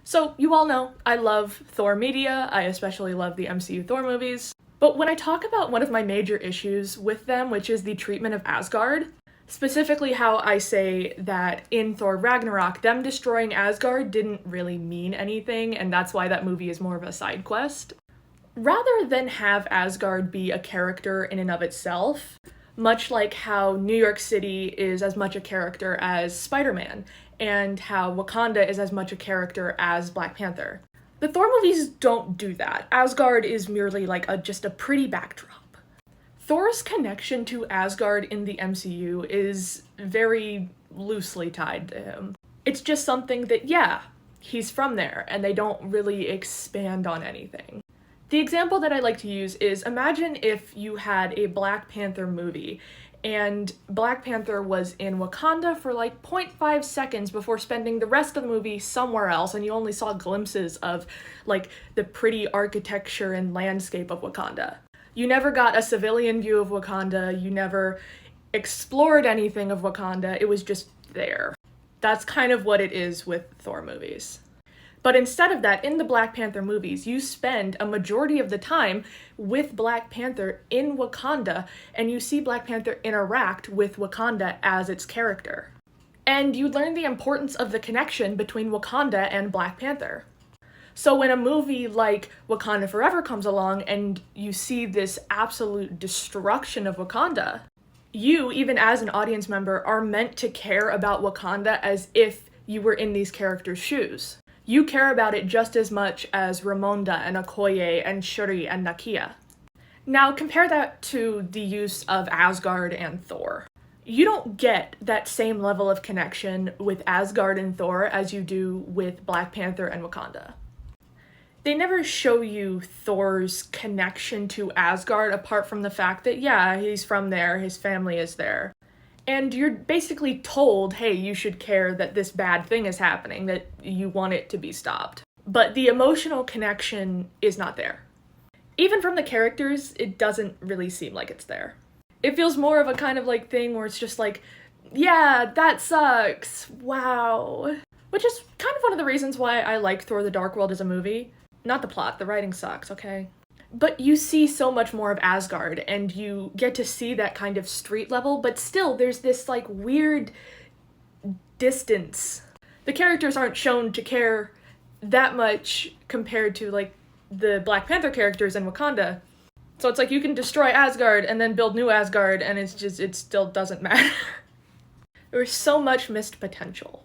So, you all know, I love Thor media, I especially love the MCU Thor movies, but when I talk about one of my major issues with them, which is the treatment of Asgard, specifically how I say that in Thor Ragnarok, them destroying Asgard didn't really mean anything, and that's why that movie is more of a side quest. Rather than have Asgard be a character in and of itself, much like how New York City is as much a character as Spider-Man, and how Wakanda is as much a character as Black Panther. The Thor movies don't do that. Asgard is merely like just a pretty backdrop. Thor's connection to Asgard in the MCU is very loosely tied to him. It's just something that, yeah, he's from there, and they don't really expand on anything. The example that I like to use is, imagine if you had a Black Panther movie and Black Panther was in Wakanda for like 0.5 seconds before spending the rest of the movie somewhere else, and you only saw glimpses of like the pretty architecture and landscape of Wakanda. You never got a civilian view of Wakanda, you never explored anything of Wakanda, it was just there. That's kind of what it is with Thor movies. But instead of that, in the Black Panther movies, you spend a majority of the time with Black Panther in Wakanda, and you see Black Panther interact with Wakanda as its character. And you learn the importance of the connection between Wakanda and Black Panther. So when a movie like Wakanda Forever comes along and you see this absolute destruction of Wakanda, you, even as an audience member, are meant to care about Wakanda as if you were in these characters' shoes. You care about it just as much as Ramonda and Okoye and Shuri and Nakia. Now compare that to the use of Asgard and Thor. You don't get that same level of connection with Asgard and Thor as you do with Black Panther and Wakanda. They never show you Thor's connection to Asgard apart from the fact that, yeah, he's from there, his family is there. And you're basically told, hey, you should care that this bad thing is happening, that you want it to be stopped. But the emotional connection is not there. Even from the characters, it doesn't really seem like it's there. It feels more of a kind of like thing where it's just like, yeah, that sucks, wow. Which is kind of one of the reasons why I like Thor the Dark World as a movie. Not the plot, the writing sucks, okay? But you see so much more of Asgard, and you get to see that kind of street level, but still there's this like weird distance. The characters aren't shown to care that much compared to like the Black Panther characters in Wakanda. So it's like you can destroy Asgard and then build new Asgard, and it still doesn't matter. There's so much missed potential.